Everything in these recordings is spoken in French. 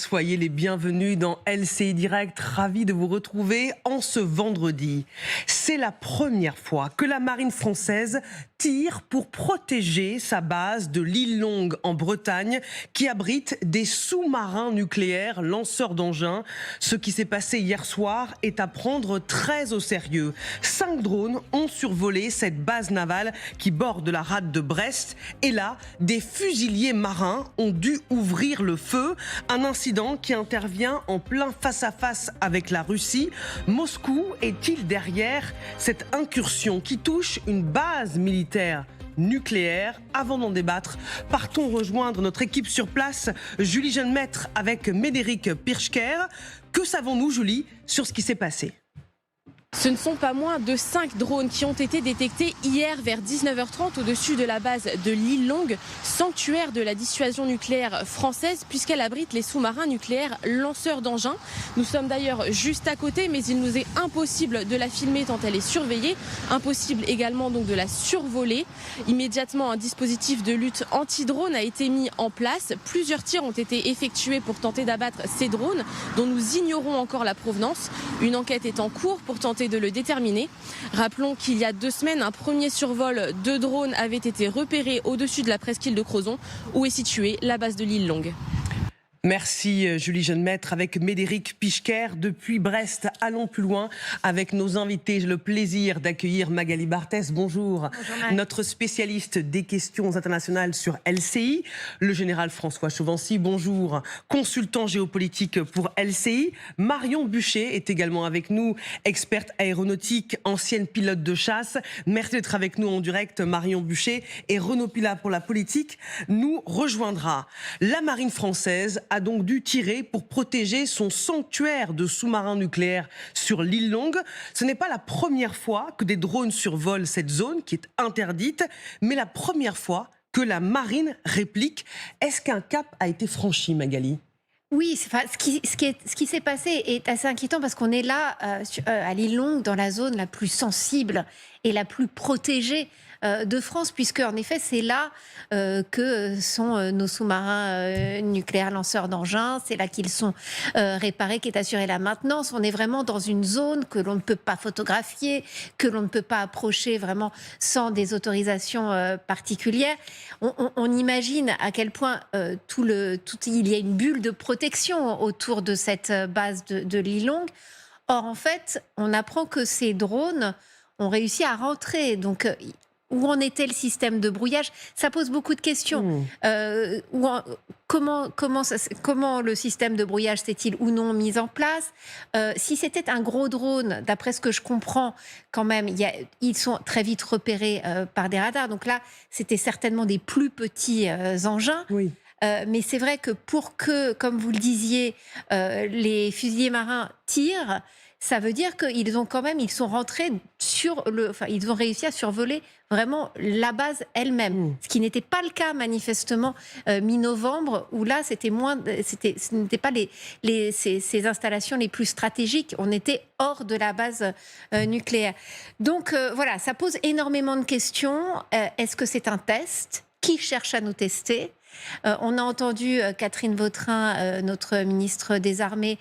soyez les bienvenus dans LCI Direct, ravi de vous retrouver en ce vendredi. C'est la première fois que la marine française tire pour protéger sa base de l'île Longue en Bretagne qui abrite des sous-marins nucléaires lanceurs d'engins. Ce qui s'est passé hier soir est à prendre très au sérieux. 5 drones ont survolé cette base navale qui borde la rade de Brest et là, des fusiliers marins ont dû ouvrir le feu. Un incident qui intervient en plein face-à-face avec la Russie. Moscou est-il derrière cette incursion qui touche une base militaire nucléaire? Avant d'en débattre, partons rejoindre notre équipe sur place, Julie Jeune-Maître avec Médéric Pirschker. Que savons-nous, Julie, sur ce qui s'est passé ? Ce ne sont pas moins de 5 drones qui ont été détectés hier vers 19h30 au-dessus de la base de l'île Longue, sanctuaire de la dissuasion nucléaire française puisqu'elle abrite les sous-marins nucléaires lanceurs d'engins. Nous sommes d'ailleurs juste à côté, mais il nous est impossible de la filmer tant elle est surveillée. Impossible également donc de la survoler. Immédiatement, un dispositif de lutte anti-drone a été mis en place. Plusieurs tirs ont été effectués pour tenter d'abattre ces drones dont nous ignorons encore la provenance. Une enquête est en cours pour tenter de le déterminer. Rappelons qu'il y a 2 semaines, un premier survol de drones avait été repéré au-dessus de la presqu'île de Crozon, où est située la base de l'île Longue. Merci Julie Jeune-Maître avec Médéric Pirschker depuis Brest. Allons plus loin avec nos invités. J'ai le plaisir d'accueillir Magali Barthès. Bonjour. Bonjour notre spécialiste des questions internationales sur LCI. Le général François Chauvency. Bonjour. Consultant géopolitique pour LCI. Marion Buchet est également avec nous, experte aéronautique, ancienne pilote de chasse. Merci d'être avec nous en direct, Marion Buchet. Et Renaud Pilat pour la politique nous rejoindra. La marine française a donc dû tirer pour protéger son sanctuaire de sous-marins nucléaires sur l'île Longue. Ce n'est pas la première fois que des drones survolent cette zone qui est interdite, mais la première fois que la marine réplique. Est-ce qu'un cap a été franchi, Magali ? Oui, ce qui s'est passé est assez inquiétant parce qu'on est là à l'île Longue, dans la zone la plus sensible et la plus protégée de France, puisque en effet c'est là que sont nos sous-marins nucléaires lanceurs d'engins, c'est là qu'ils sont réparés, qu'est assurée la maintenance. On est vraiment dans une zone que l'on ne peut pas photographier, que l'on ne peut pas approcher vraiment sans des autorisations particulières. On imagine à quel point il y a une bulle de protection autour de cette base de l'île Longue. Or en fait, on apprend que ces drones ont réussi à rentrer. Donc où en était le système de brouillage? Ça pose beaucoup de questions. Comment le système de brouillage s'est-il ou non mis en place? Si c'était un gros drone, d'après ce que je comprends, quand même, ils sont très vite repérés par des radars. Donc là, c'était certainement des plus petits engins. Oui. Mais c'est vrai que pour que, comme vous le disiez, les fusiliers marins tirent, ça veut dire qu'ils sont rentrés ils ont réussi à survoler vraiment la base elle-même. Ce qui n'était pas le cas manifestement mi-novembre, où là ce n'était pas ces installations les plus stratégiques. On était hors de la base nucléaire. Donc voilà, ça pose énormément de questions. Est-ce que c'est un test? Qui cherche à nous tester? On a entendu Catherine Vautrin, notre ministre des Armées,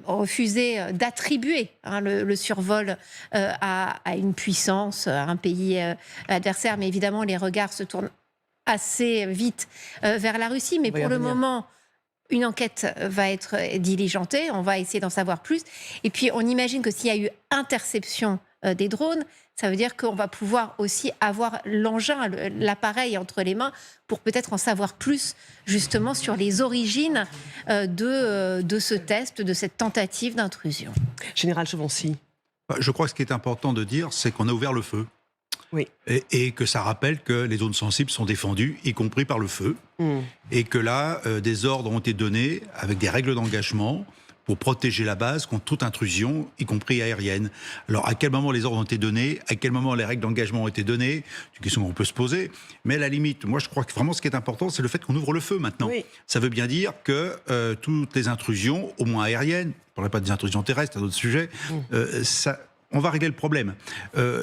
refuser d'attribuer le survol à une puissance, à un pays adversaire. Mais évidemment, les regards se tournent assez vite vers la Russie. Mais pour le moment, une enquête va être diligentée. On va essayer d'en savoir plus. Et puis, on imagine que s'il y a eu interception des drones, ça veut dire qu'on va pouvoir aussi avoir l'engin, l'appareil entre les mains pour peut-être en savoir plus justement sur les origines de ce test, de cette tentative d'intrusion. Général Chauvency. Je crois que ce qui est important de dire, c'est qu'on a ouvert le feu. Oui. Et que ça rappelle que les zones sensibles sont défendues, y compris par le feu. Et que là, des ordres ont été donnés avec des règles d'engagement pour protéger la base contre toute intrusion, y compris aérienne. Alors, à quel moment les ordres ont été donnés? À quel moment les règles d'engagement ont été données? C'est une question qu'on peut se poser. Mais à la limite, moi, je crois que vraiment ce qui est important, c'est le fait qu'on ouvre le feu maintenant. Oui. Ça veut bien dire que toutes les intrusions, au moins aériennes, je ne parlerai pas des intrusions terrestres, à d'autres sujets, on va régler le problème.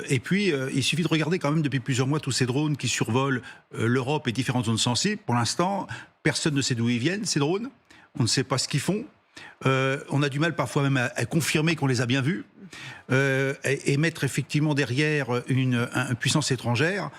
Et puis, il suffit de regarder quand même depuis plusieurs mois tous ces drones qui survolent l'Europe et différentes zones sensibles. Pour l'instant, personne ne sait d'où ils viennent, ces drones. on ne sait pas ce qu'ils font. On a du mal parfois même à confirmer qu'on les a bien vus. Et mettre effectivement derrière une puissance étrangère,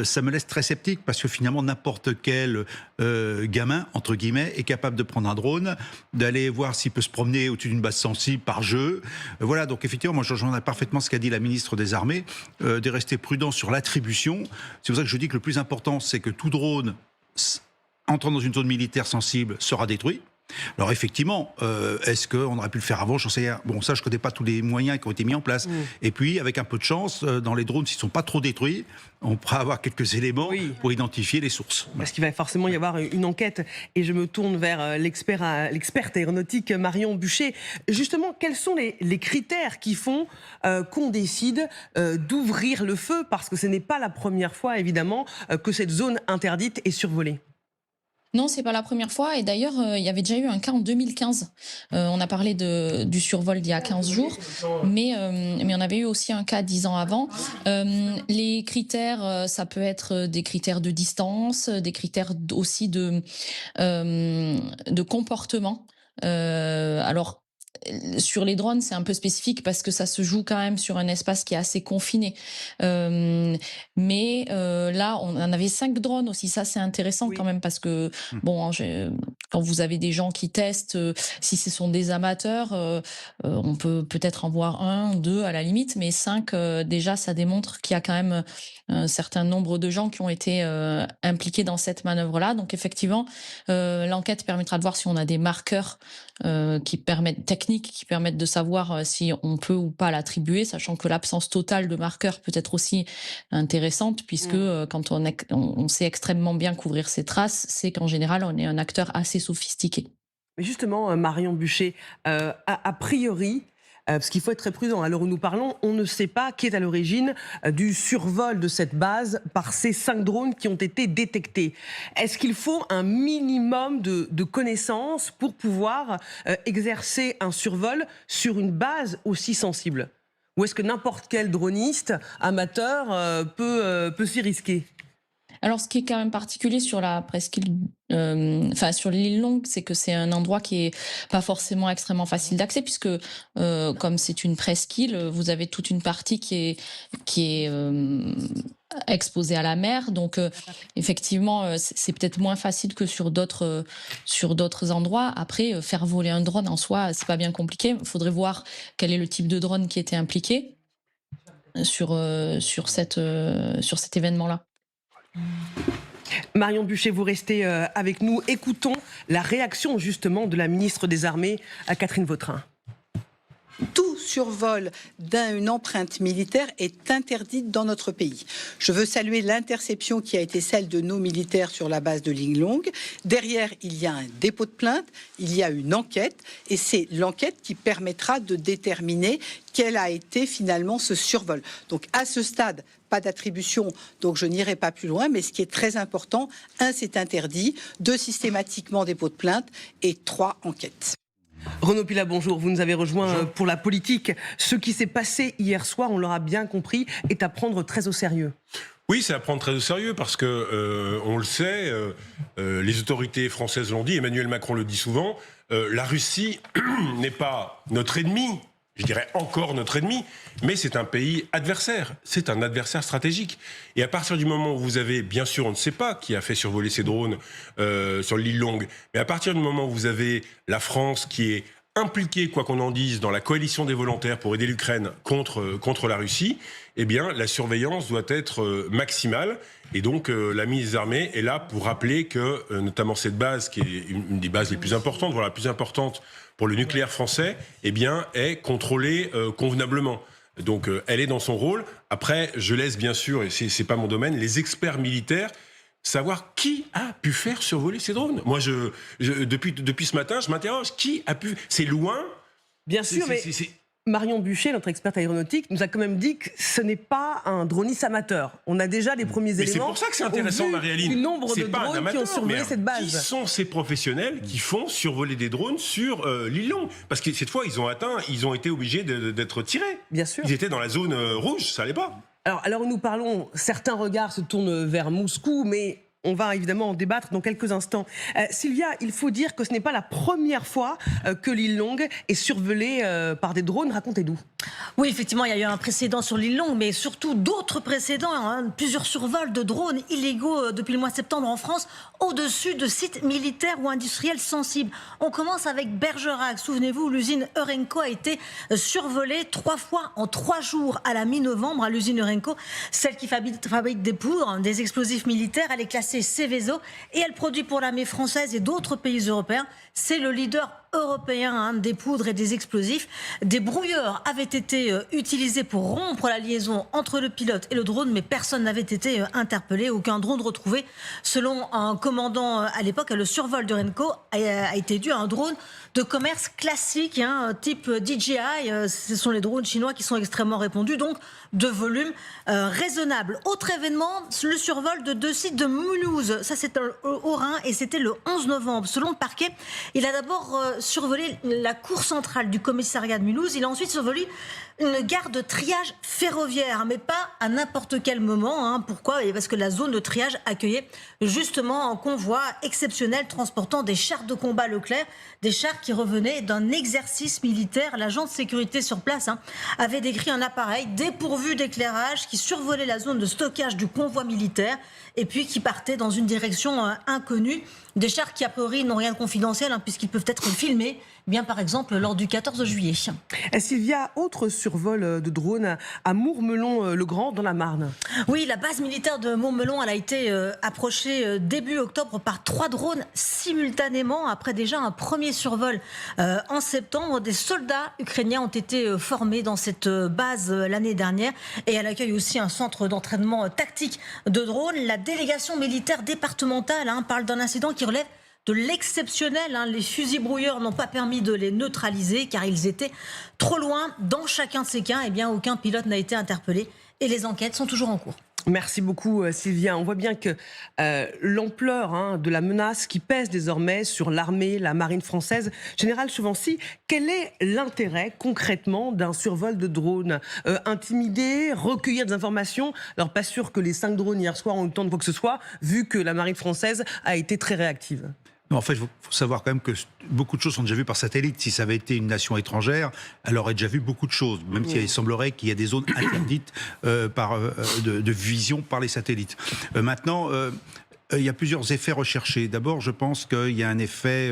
ça me laisse très sceptique, parce que finalement n'importe quel gamin, entre guillemets, est capable de prendre un drone, d'aller voir s'il peut se promener au-dessus d'une base sensible par jeu. Voilà, donc effectivement, moi je rejoins parfaitement ce qu'a dit la ministre des Armées, de rester prudent sur l'attribution. C'est pour ça que je dis que le plus important, c'est que tout drone entrant dans une zone militaire sensible sera détruit. Alors effectivement, est-ce qu'on aurait pu le faire avant? J'en sais rien. Bon, ça, je ne connais pas tous les moyens qui ont été mis en place. Et puis, avec un peu de chance, dans les drones, s'ils ne sont pas trop détruits, on pourra avoir quelques éléments pour identifier les sources. Parce qu'il va forcément y avoir une enquête. Et je me tourne vers l'experte aéronautique Marion Buchet. Justement, quels sont les critères qui font qu'on décide d'ouvrir le feu? Parce que ce n'est pas la première fois, évidemment, que cette zone interdite est survolée. Non, c'est pas la première fois. Et d'ailleurs, il y avait déjà eu un cas en 2015. On a parlé du survol d'il y a 15 jours. Mais on avait eu aussi un cas 10 ans avant. Les critères, ça peut être des critères de distance, des critères aussi de comportement. Alors, sur les drones, c'est un peu spécifique parce que ça se joue quand même sur un espace qui est assez confiné. Mais là, on en avait 5 drones aussi. Ça, c'est intéressant quand même parce que, bon, quand vous avez des gens qui testent, si ce sont des amateurs, on peut peut-être en voir 1, 2 à la limite, mais 5, déjà, ça démontre qu'il y a quand même un certain nombre de gens qui ont été impliqués dans cette manœuvre-là. Donc, effectivement, l'enquête permettra de voir si on a des marqueurs techniques qui permettent de savoir si on peut ou pas l'attribuer, sachant que l'absence totale de marqueurs peut être aussi intéressante, puisque quand on sait extrêmement bien couvrir ses traces, c'est qu'en général, on est un acteur assez sophistiqué. Mais justement, Marion Buchet, a priori, parce qu'il faut être très prudent, à l'heure où nous parlons, on ne sait pas qui est à l'origine du survol de cette base par ces 5 drones qui ont été détectés. Est-ce qu'il faut un minimum de connaissances pour pouvoir exercer un survol sur une base aussi sensible? Ou est-ce que n'importe quel droniste amateur peut s'y risquer? Alors, ce qui est quand même particulier sur la presqu'île, sur l'île Longue, c'est que c'est un endroit qui est pas forcément extrêmement facile d'accès, puisque comme c'est une presqu'île, vous avez toute une partie qui est exposée à la mer. Donc, effectivement, c'est peut-être moins facile que sur d'autres endroits. Après, faire voler un drone en soi, c'est pas bien compliqué. Il faudrait voir quel est le type de drone qui était impliqué sur cet événement-là. Marion Buchet, vous restez avec nous. Écoutons la réaction justement de la ministre des Armées, Catherine Vautrin. Tout survol d'une empreinte militaire est interdit dans notre pays. Je veux saluer l'interception qui a été celle de nos militaires sur la base de l'île Longue. Derrière, il y a un dépôt de plainte, il y a une enquête, et c'est l'enquête qui permettra de déterminer quel a été finalement ce survol. Donc à ce stade, pas d'attribution, donc je n'irai pas plus loin, mais ce qui est très important, 1, c'est interdit, 2, systématiquement dépôt de plainte, et 3, enquête. Renaud Pilat, bonjour. Vous nous avez rejoint pour la politique. Ce qui s'est passé hier soir, on l'aura bien compris, est à prendre très au sérieux. Oui, c'est à prendre très au sérieux parce que, on le sait, les autorités françaises l'ont dit, Emmanuel Macron le dit souvent, la Russie n'est pas notre ennemi, je dirais encore notre ennemi, mais c'est un pays adversaire, c'est un adversaire stratégique. Et à partir du moment où vous avez, bien sûr, on ne sait pas qui a fait survoler ces drones sur l'île Longue, mais à partir du moment où vous avez la France qui est impliquée, quoi qu'on en dise, dans la coalition des volontaires pour aider l'Ukraine contre la Russie, eh bien, la surveillance doit être maximale. Et donc, la ministre des Armées est là pour rappeler que, notamment cette base, qui est une des bases les plus importantes, voire la plus importante pour le nucléaire français, eh bien, est contrôlée convenablement. Donc, elle est dans son rôle. Après, je laisse bien sûr, et c'est pas mon domaine, les experts militaires savoir qui a pu faire survoler ces drones. Moi, depuis ce matin, je m'interroge. Qui a pu... C'est loin. Bien sûr, mais Marion Buchet, notre experte aéronautique, nous a quand même dit que ce n'est pas un droniste amateur. On a déjà les premiers éléments. C'est pour ça que c'est intéressant, Marie-Aline. Du nombre de drones qui ont survolé cette base. Qui sont ces professionnels qui font survoler des drones sur l'île Longue? Parce que cette fois, ils ont été obligés d'être tirés. Bien sûr. Ils étaient dans la zone rouge, ça allait pas. Alors où nous parlons, certains regards se tournent vers Moscou, mais on va évidemment en débattre dans quelques instants. Sylvia, il faut dire que ce n'est pas la première fois que l'île Longue est survolée par des drones. Racontez-nous. Oui, effectivement, il y a eu un précédent sur l'île Longue, mais surtout d'autres précédents. Plusieurs survols de drones illégaux depuis le mois de septembre en France, au-dessus de sites militaires ou industriels sensibles. On commence avec Bergerac. Souvenez-vous, l'usine Eurenco a été survolée 3 fois en 3 jours à la mi-novembre à l'usine Eurenco, celle qui fabrique des poudres, des explosifs militaires. Elle est classée Seveso et elle produit pour l'armée française et d'autres pays européens. C'est le leader européen des poudres et des explosifs. Des brouilleurs avaient été utilisés pour rompre la liaison entre le pilote et le drone, mais personne n'avait été interpellé, aucun drone retrouvé. Selon un commandant à l'époque, le survol de Renko a été dû à un drone de commerce classique, type DJI. Ce sont les drones chinois qui sont extrêmement répandus, donc de volume raisonnable. Autre événement, le survol de 2 sites de Mulhouse. Ça, c'est au Rhin et c'était le 11 novembre. Selon le parquet, il a d'abord survolé la cour centrale du commissariat de Mulhouse. Il a ensuite survolé une gare de triage ferroviaire, mais pas à n'importe quel moment. Pourquoi ? Parce que la zone de triage accueillait justement un convoi exceptionnel transportant des chars de combat Leclerc, des chars qui revenaient d'un exercice militaire. L'agent de sécurité sur place avait décrit un appareil dépourvu d'éclairage qui survolait la zone de stockage du convoi militaire et puis qui partait dans une direction inconnue. Des chars qui, a priori, n'ont rien de confidentiel puisqu'ils peuvent être filmés, bien par exemple lors du 14 juillet. Sylvia, autre survol de drones à Mourmelon-le-Grand dans la Marne. Oui, la base militaire de Mourmelon, elle a été approchée début octobre par 3 drones simultanément, après déjà un premier survol en septembre. Des soldats ukrainiens ont été formés dans cette base l'année dernière et elle accueille aussi un centre d'entraînement tactique de drones. La délégation militaire départementale parle d'un incident qui relève de l'exceptionnel. Les fusils brouilleurs n'ont pas permis de les neutraliser car ils étaient trop loin. Dans chacun de ces cas, aucun pilote n'a été interpellé et les enquêtes sont toujours en cours. Merci beaucoup Sylvia. On voit bien que l'ampleur de la menace qui pèse désormais sur l'armée, la marine française. Général Chevance, quel est l'intérêt concrètement d'un survol de drones ? Intimider, recueillir des informations ? Alors pas sûr que les 5 drones hier soir ont eu le temps de quoi que ce soit, vu que la marine française a été très réactive. En fait, il faut savoir quand même que beaucoup de choses sont déjà vues par satellite. Si ça avait été une nation étrangère, elle aurait déjà vu beaucoup de choses, même s'il semblerait qu'il y a des zones interdites de vision par les satellites. Maintenant, il y a plusieurs effets recherchés. D'abord, je pense qu'il y a un effet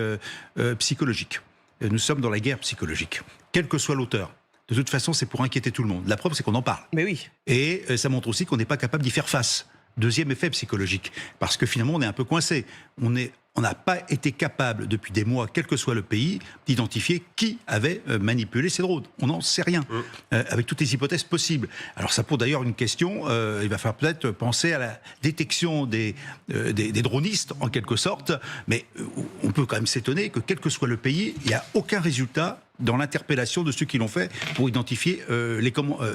psychologique. Nous sommes dans la guerre psychologique, quel que soit l'auteur. De toute façon, c'est pour inquiéter tout le monde. La preuve, c'est qu'on en parle. Mais oui. Et ça montre aussi qu'on n'est pas capable d'y faire face. Deuxième effet psychologique, parce que finalement, on est un peu coincé. On n'a pas été capable, depuis des mois, quel que soit le pays, d'identifier qui avait manipulé ces drones. On n'en sait rien, avec toutes les hypothèses possibles. Alors ça pose d'ailleurs une question, il va falloir peut-être penser à la détection des dronistes, en quelque sorte, mais on peut quand même s'étonner que, quel que soit le pays, il n'y a aucun résultat dans l'interpellation de ceux qui l'ont fait pour identifier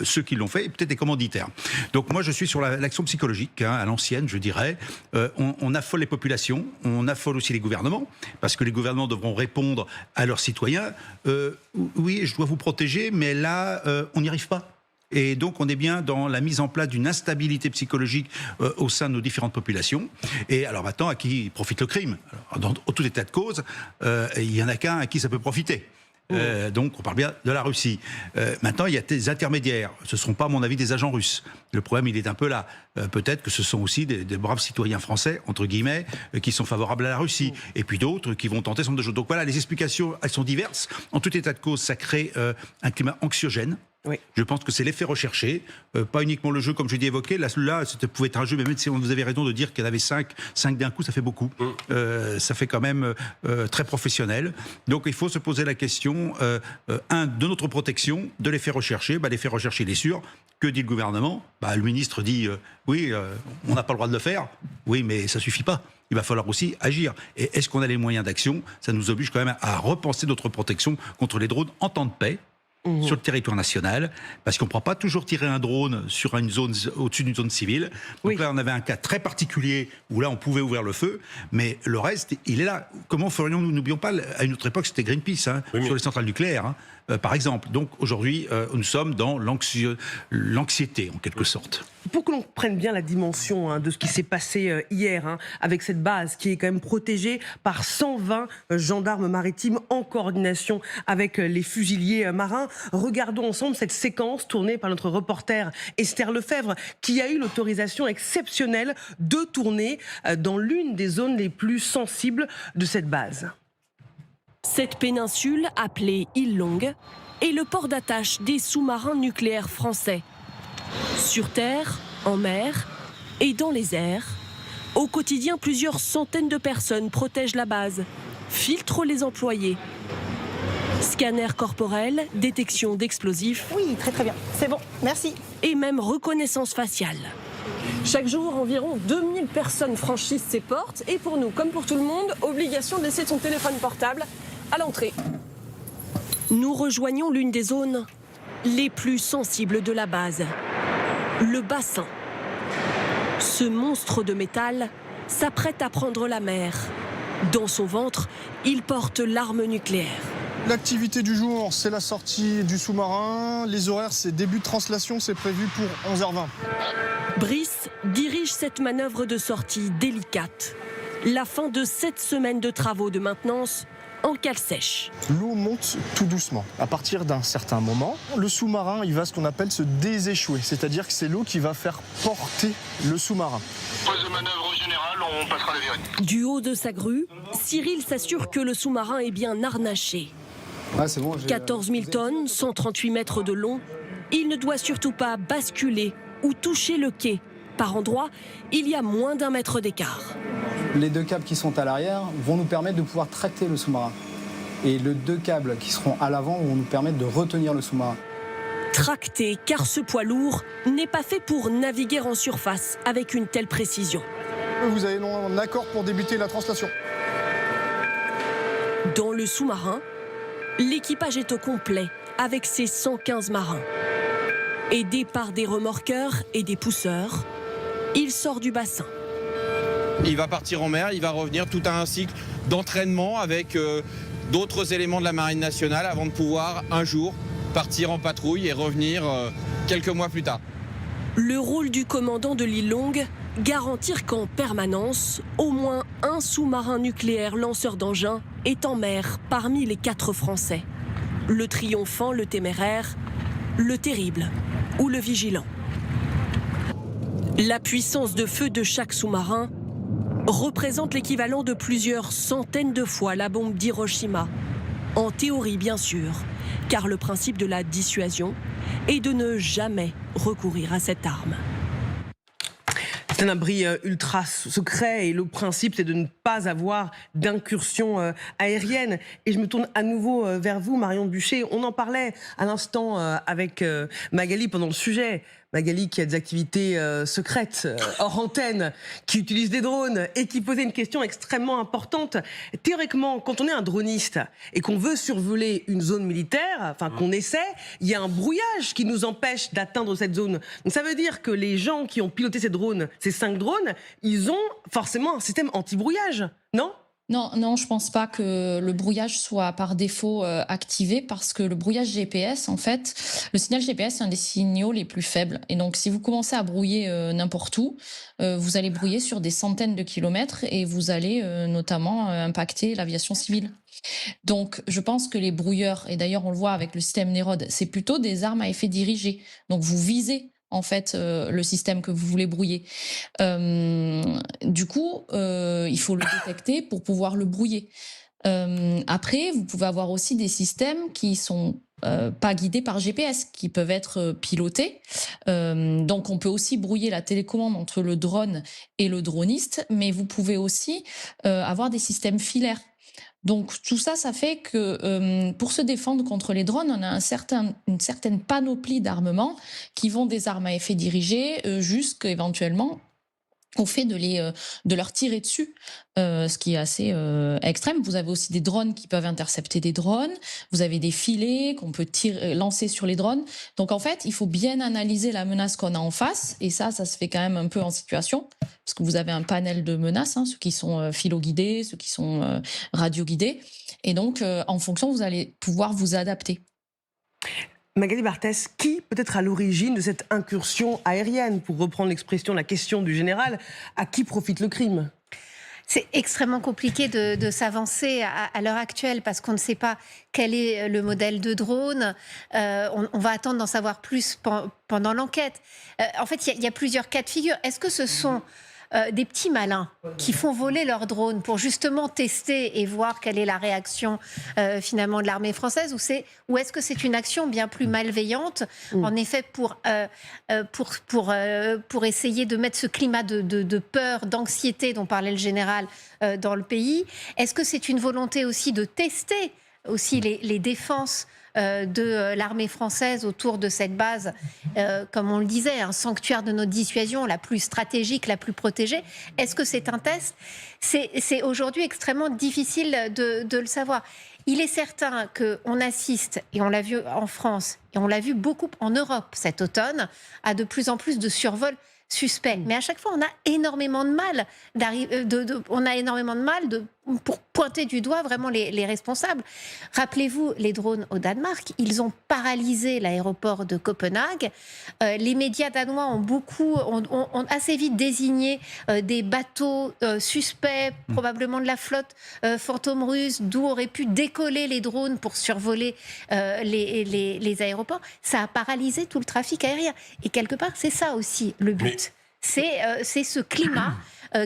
ceux qui l'ont fait et peut-être des commanditaires. Donc moi je suis sur l'action psychologique, à l'ancienne je dirais. On affole les populations, on affole aussi les gouvernements, parce que les gouvernements devront répondre à leurs citoyens. Oui, je dois vous protéger, mais là on n'y arrive pas. Et donc on est bien dans la mise en place d'une instabilité psychologique au sein de nos différentes populations. Et alors maintenant, à qui profite le crime ? Alors, dans tout état de cause, il n'y en a qu'un à qui ça peut profiter. Donc on parle bien de la Russie. Maintenant il y a des intermédiaires. Ce ne seront pas à mon avis des agents russes. Le problème il est un peu là. Peut-être que ce sont aussi des braves citoyens français, entre guillemets, qui sont favorables à la Russie. Et puis d'autres qui vont tenter ce genre de choses. Donc voilà, les explications elles sont diverses. En tout état de cause, ça crée un climat anxiogène. Oui. Je pense que c'est l'effet recherché, pas uniquement le jeu comme je l'ai évoqué. Là, ça pouvait être un jeu, mais même si vous avez raison de dire qu'il y en avait 5 d'un coup, ça fait beaucoup. Ça fait quand même très professionnel. Donc il faut se poser la question, de notre protection, de l'effet recherché. L'effet recherché, il est sûr. Que dit le gouvernement ? Le ministre dit, oui, on n'a pas le droit de le faire. Oui, mais ça ne suffit pas. Il va falloir aussi agir. Et est-ce qu'on a les moyens d'action ? Ça nous oblige quand même à repenser notre protection contre les drones en temps de paix. sur le territoire national, parce qu'on ne pourra pas toujours tirer un drone sur une zone au-dessus d'une zone civile. Donc là, on avait un cas très particulier où là, on pouvait ouvrir le feu, mais le reste, il est là. Comment ferions-nous? N'oublions pas, à une autre époque, c'était Greenpeace, sur les centrales nucléaires, par exemple. Donc aujourd'hui, nous sommes dans l'anxiété, en quelque sorte. Pour que l'on prenne bien la dimension de ce qui s'est passé hier, avec cette base qui est quand même protégée par 120 gendarmes maritimes en coordination avec les fusiliers marins, regardons ensemble cette séquence tournée par notre reporter Esther Lefebvre, qui a eu l'autorisation exceptionnelle de tourner dans l'une des zones les plus sensibles de cette base. Cette péninsule, appelée île Longue, est le port d'attache des sous-marins nucléaires français. Sur terre, en mer et dans les airs, au quotidien, plusieurs centaines de personnes protègent la base, filtrent les employés. Scanner corporel, détection d'explosifs. Oui, très très bien. C'est bon, merci. Et même reconnaissance faciale. Chaque jour, environ 2000 personnes franchissent ces portes. Et pour nous, comme pour tout le monde, obligation de laisser son téléphone portable à l'entrée. Nous rejoignons l'une des zones les plus sensibles de la base, le bassin. Ce monstre de métal s'apprête à prendre la mer. Dans son ventre, il porte l'arme nucléaire. L'activité du jour, c'est la sortie du sous-marin. Les horaires, c'est début de translation, c'est prévu pour 11h20. Brice dirige cette manœuvre de sortie délicate. La fin de 7 semaines de travaux de maintenance en cale sèche. L'eau monte tout doucement. À partir d'un certain moment, le sous-marin, il va ce qu'on appelle se déséchouer. C'est-à-dire que c'est l'eau qui va faire porter le sous-marin. Phase de manœuvre générale, on passera la vérité. Du haut de sa grue, Cyril s'assure que le sous-marin est bien harnaché. Ah, c'est bon, 14 000 tonnes, 138 mètres de long. Il ne doit surtout pas basculer ou toucher le quai. Par endroits, il y a moins d'1 mètre d'écart. Les 2 câbles qui sont à l'arrière vont nous permettre de pouvoir tracter le sous-marin. Et les 2 câbles qui seront à l'avant vont nous permettre de retenir le sous-marin. Tracté, car ce poids lourd n'est pas fait pour naviguer en surface avec une telle précision. Vous avez un accord pour débuter la translation. Dans le sous-marin, l'équipage est au complet avec ses 115 marins. Aidé par des remorqueurs et des pousseurs, il sort du bassin. Il va partir en mer, il va revenir, tout un cycle d'entraînement avec d'autres éléments de la Marine nationale avant de pouvoir un jour partir en patrouille et revenir quelques mois plus tard. Le rôle du commandant de l'île Longue, garantir qu'en permanence, au moins un sous-marin nucléaire lanceur d'engins est en mer parmi les 4 Français. Le triomphant, le téméraire, le terrible ou le vigilant. La puissance de feu de chaque sous-marin représente l'équivalent de plusieurs centaines de fois la bombe d'Hiroshima. En théorie, bien sûr, car le principe de la dissuasion est de ne jamais recourir à cette arme. C'est un abri ultra secret et le principe c'est de ne pas avoir d'incursion aérienne. Et je me tourne à nouveau vers vous, Marion Buchet. On en parlait à l'instant avec Magali pendant le sujet. Magali qui a des activités secrètes, hors antenne, qui utilise des drones et qui posait une question extrêmement importante. Théoriquement, quand on est un droniste et qu'on veut survoler une zone militaire, enfin qu'on essaie, il y a un brouillage qui nous empêche d'atteindre cette zone. Donc ça veut dire que les gens qui ont piloté ces drones, ces 5 drones, ils ont forcément un système anti-brouillage, non ? Non, je pense pas que le brouillage soit par défaut activé parce que le brouillage GPS, en fait, le signal GPS est un des signaux les plus faibles. Et donc, si vous commencez à brouiller n'importe où, vous allez brouiller sur des centaines de kilomètres et vous allez notamment impacter l'aviation civile. Donc, je pense que les brouilleurs, et d'ailleurs on le voit avec le système Nérode, c'est plutôt des armes à effet dirigé. Donc, vous visez en fait le système que vous voulez brouiller. Du coup, il faut le détecter pour pouvoir le brouiller. Après, vous pouvez avoir aussi des systèmes qui sont pas guidés par GPS, qui peuvent être pilotés. Donc, on peut aussi brouiller la télécommande entre le drone et le droniste, mais vous pouvez aussi avoir des systèmes filaires. Donc tout ça, ça fait que pour se défendre contre les drones, on a une certaine panoplie d'armements qui vont des armes à effet dirigé jusqu'éventuellement au fait de leur tirer dessus, ce qui est assez extrême. Vous avez aussi des drones qui peuvent intercepter des drones, vous avez des filets qu'on peut lancer sur les drones. Donc en fait, il faut bien analyser la menace qu'on a en face, et ça se fait quand même un peu en situation, parce que vous avez un panel de menaces, ceux qui sont philo-guidés, ceux qui sont radio-guidés, et donc en fonction, vous allez pouvoir vous adapter. Magali Barthès, qui peut être à l'origine de cette incursion aérienne? Pour reprendre l'expression, la question du général, à qui profite le crime? C'est extrêmement compliqué de s'avancer à l'heure actuelle parce qu'on ne sait pas quel est le modèle de drone. On va attendre d'en savoir plus pendant l'enquête. En fait, il y a plusieurs cas de figure. Est-ce que ce sont des petits malins qui font voler leurs drones pour justement tester et voir quelle est la réaction finalement de l'armée française, ou est-ce que c'est une action bien plus malveillante, en effet, pour essayer de mettre ce climat de peur, d'anxiété dont parlait le général dans le pays? Est-ce que c'est une volonté aussi de tester aussi les défenses de l'armée française autour de cette base, comme on le disait, un sanctuaire de notre dissuasion, la plus stratégique, la plus protégée? Est-ce que c'est un test? C'est aujourd'hui extrêmement difficile de le savoir. Il est certain qu'on assiste, et on l'a vu en France, et on l'a vu beaucoup en Europe cet automne, à de plus en plus de survols suspects. Mais à chaque fois, on a énormément de mal pour pointer du doigt vraiment les responsables. Rappelez-vous, les drones au Danemark, ils ont paralysé l'aéroport de Copenhague. Les médias danois ont assez vite désigné des bateaux suspects, probablement de la flotte fantôme russe, d'où auraient pu décoller les drones pour survoler les aéroports. Ça a paralysé tout le trafic aérien. Et quelque part, c'est ça aussi le but. C'est ce climat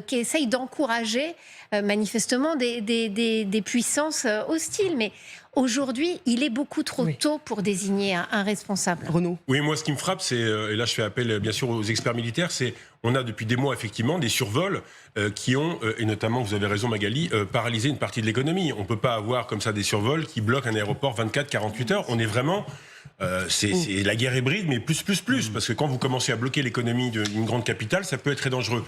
qui essaye d'encourager manifestement des puissances hostiles. Mais aujourd'hui, il est beaucoup trop tôt pour désigner un responsable. Renaud? Oui, moi, ce qui me frappe, c'est, et là je fais appel bien sûr aux experts militaires, c'est on a depuis des mois effectivement des survols qui ont, et notamment, vous avez raison Magali, paralysé une partie de l'économie. On ne peut pas avoir comme ça des survols qui bloquent un aéroport 24-48 heures. On est vraiment... c'est la guerre hybride, mais plus, parce que quand vous commencez à bloquer l'économie d'une grande capitale, ça peut être très dangereux.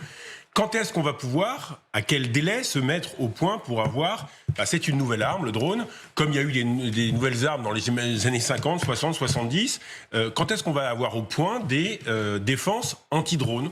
Quand est-ce qu'on va pouvoir, à quel délai, se mettre au point pour avoir... c'est une nouvelle arme, le drone, comme il y a eu des nouvelles armes dans les années 50, 60, 70. Quand est-ce qu'on va avoir au point des défenses anti-drone?